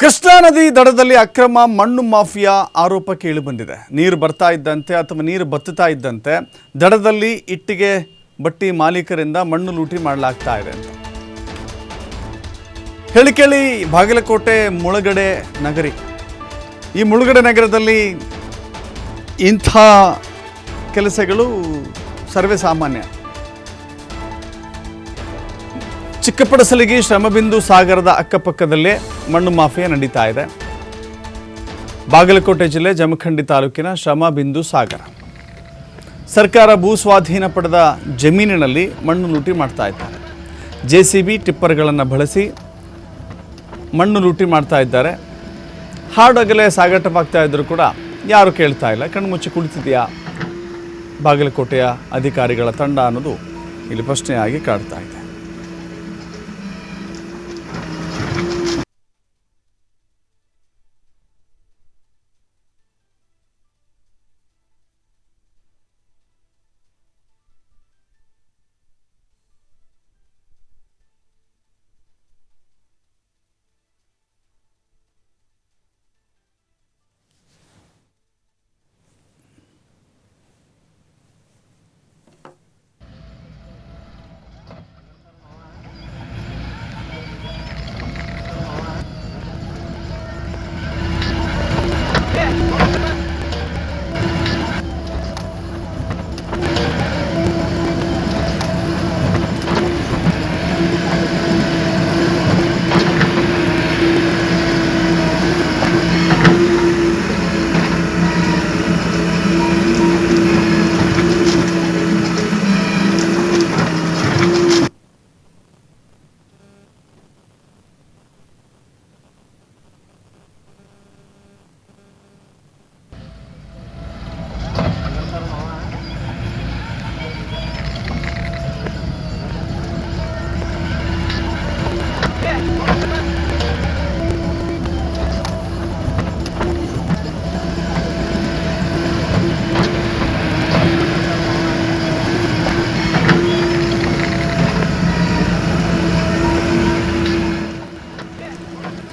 ಕೃಷ್ಣಾ ನದಿ ದಡದಲ್ಲಿ ಅಕ್ರಮ ಮಣ್ಣು ಮಾಫಿಯಾ ಆರೋಪ ಕೇಳಿಬಂದಿದೆ. ನೀರು ಬರ್ತಾ ಇದ್ದಂತೆ ಅಥವಾ ನೀರು ಬತ್ತುತ್ತಾ ಇದ್ದಂತೆ ದಡದಲ್ಲಿ ಇಟ್ಟಿಗೆ ಬಟ್ಟಿ ಮಾಲೀಕರಿಂದ ಮಣ್ಣು ಲೂಟಿ ಮಾಡಲಾಗ್ತಾ ಇದೆ ಅಂತ ಹೇಳಿಕೆಳಿ ಬಾಗಲಕೋಟೆ ಮುಳುಗಡೆ ನಗರಿ. ಈ ಮುಳುಗಡೆ ನಗರದಲ್ಲಿ ಇಂಥ ಕೆಲಸಗಳು ಸರ್ವೇ ಸಾಮಾನ್ಯ. ಚಿಕ್ಕಪಡಸಲಿಗೆ ಶ್ರಮಬಿಂದು ಸಾಗರದ ಅಕ್ಕಪಕ್ಕದಲ್ಲೇ ಮಣ್ಣು ಮಾಫಿಯಾ ನಡೀತಾ ಇದೆ. ಬಾಗಲಕೋಟೆ ಜಿಲ್ಲೆ ಜಮಖಂಡಿ ತಾಲೂಕಿನ ಶ್ರಮಬಿಂದು ಸಾಗರ ಸರ್ಕಾರ ಭೂ ಸ್ವಾಧೀನ ಪಡೆದ ಜಮೀನಿನಲ್ಲಿ ಮಣ್ಣು ಲೂಟಿ ಮಾಡ್ತಾ ಇದ್ದಾರೆ. JCB ಟಿಪ್ಪರ್ಗಳನ್ನು ಬಳಸಿ ಮಣ್ಣು ಲೂಟಿ ಮಾಡ್ತಾ ಇದ್ದಾರೆ. ಹಾಡಗಲೇ ಸಾಗಾಟವಾಗ್ತಾ ಇದ್ದರೂ ಕೂಡ ಯಾರು ಕೇಳ್ತಾ ಇಲ್ಲ. ಕಣ್ಮುಚ್ಚಿ ಕುಳಿತಿದೆಯಾ ಬಾಗಲಕೋಟೆಯ ಅಧಿಕಾರಿಗಳ ತಂಡ ಅನ್ನೋದು ಇಲ್ಲಿ ಪ್ರಶ್ನೆಯಾಗಿ ಕಾಡ್ತಾ ಇದೆ.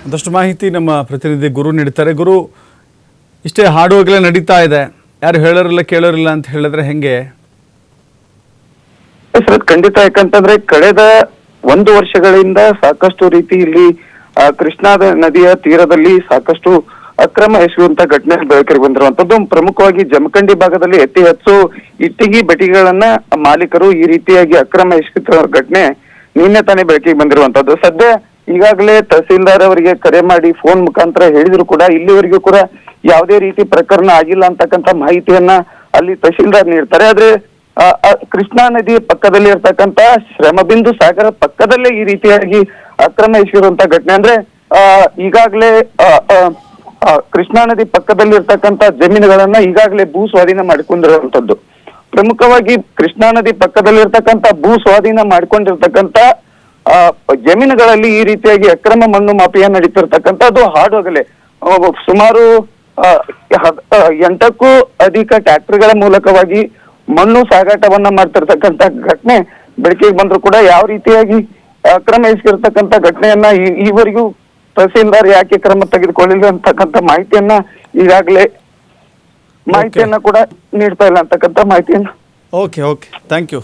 ಒಂದಷ್ಟು ಮಾಹಿತಿ ನಮ್ಮ ಪ್ರತಿನಿಧಿ ಗುರು ನೀಡ್ತಾರೆ. ಗುರು, ಇಷ್ಟೇ ಹಾಡುವಾಗಲೇ ನಡೀತಾ ಇದೆ, ಯಾರು ಹೇಳೋರಿಲ್ಲ ಕೇಳೋರಿಲ್ಲ ಅಂತ ಹೇಳಿದ್ರೆ ಹೆಂಗೆ? ಖಂಡಿತ. ಯಾಕಂತಂದ್ರೆ ಕಳೆದ 1 ವರ್ಷಗಳಿಂದ ಸಾಕಷ್ಟು ರೀತಿ ಇಲ್ಲಿ ಕೃಷ್ಣಾ ನದಿಯ ತೀರದಲ್ಲಿ ಸಾಕಷ್ಟು ಅಕ್ರಮ ಎಸಗುವಂತ ಘಟನೆ ಬೆಳಕಿಗೆ ಬಂದಿರುವಂತದ್ದು. ಪ್ರಮುಖವಾಗಿ ಜಮಖಂಡಿ ಭಾಗದಲ್ಲಿ ಅತಿ ಹೆಚ್ಚು ಇಟ್ಟಿಗೆ ಬಟಿಗಳನ್ನ ಮಾಲೀಕರು ಈ ರೀತಿಯಾಗಿ ಅಕ್ರಮ ಎಸಗುತ್ತಿರುವ ಘಟನೆ ನಿನ್ನೆ ತಾನೇ ಬೆಳಕಿಗೆ ಬಂದಿರುವಂತದ್ದು. ಸದ್ಯ ಈಗಾಗಲೇ ತಹಸೀಲ್ದಾರ್ ಅವರಿಗೆ ಕರೆ ಮಾಡಿ ಫೋನ್ ಮುಖಾಂತರ ಹೇಳಿದ್ರು ಕೂಡ ಇಲ್ಲಿವರೆಗೂ ಕೂಡ ಯಾವುದೇ ರೀತಿ ಪ್ರಕರಣ ಆಗಿಲ್ಲ ಅಂತಕ್ಕಂಥ ಮಾಹಿತಿಯನ್ನ ಅಲ್ಲಿ ತಹಸೀಲ್ದಾರ್ ನೀಡ್ತಾರೆ. ಆದ್ರೆ ಕೃಷ್ಣಾ ನದಿ ಪಕ್ಕದಲ್ಲಿ ಇರ್ತಕ್ಕಂತ ಶ್ರಮಬಿಂದು ಸಾಗರ ಪಕ್ಕದಲ್ಲೇ ಈ ರೀತಿಯಾಗಿ ಅಕ್ರಮ ಎಸಗಿರುವಂತ ಘಟನೆ. ಅಂದ್ರೆ ಈಗಾಗಲೇ ಕೃಷ್ಣಾ ನದಿ ಪಕ್ಕದಲ್ಲಿ ಇರ್ತಕ್ಕಂತ ಜಮೀನುಗಳನ್ನ ಈಗಾಗಲೇ ಭೂ ಸ್ವಾಧೀನ ಮಾಡಿಕೊಂಡಿರುವಂತದ್ದು. ಪ್ರಮುಖವಾಗಿ ಕೃಷ್ಣಾ ನದಿ ಪಕ್ಕದಲ್ಲಿ ಇರ್ತಕ್ಕಂತ ಭೂ ಸ್ವಾಧೀನ ಮಾಡಿಕೊಂಡಿರ್ತಕ್ಕಂತ ಜಮೀನುಗಳಲ್ಲಿ ಈ ರೀತಿಯಾಗಿ ಅಕ್ರಮ ಮಣ್ಣು ಮಾಫಿಯಾ ನಡೀತಿರ್ತಕ್ಕಂಥದ್ದು ಹಾಡುವಾಗಲೇ ಸುಮಾರು 8ಕ್ಕೂ ಅಧಿಕ ಟ್ರ್ಯಾಕ್ಟರ್ಗಳ ಮೂಲಕವಾಗಿ ಮಣ್ಣು ಸಾಗಾಟವನ್ನ ಮಾಡ್ತಿರ್ತಕ್ಕಂಥ ಘಟನೆ ಬೆಳಕಿಗೆ ಬಂದ್ರು ಕೂಡ ಯಾವ ರೀತಿಯಾಗಿ ಅಕ್ರಮ ಎಸಗಿರ್ತಕ್ಕಂಥ ಘಟನೆಯನ್ನ ಈವರೆಗೂ ತಹಸೀಲ್ದಾರ್ ಯಾಕೆ ಕ್ರಮ ತೆಗೆದುಕೊಳ್ಳಿಲ್ಲ ಅಂತಕ್ಕಂಥ ಮಾಹಿತಿಯನ್ನ ಈಗಾಗಲೇ ಕೂಡ ನೀಡ್ತಾ ಇಲ್ಲ ಅಂತಕ್ಕಂಥ ಮಾಹಿತಿಯನ್ನ. Okay, thank you.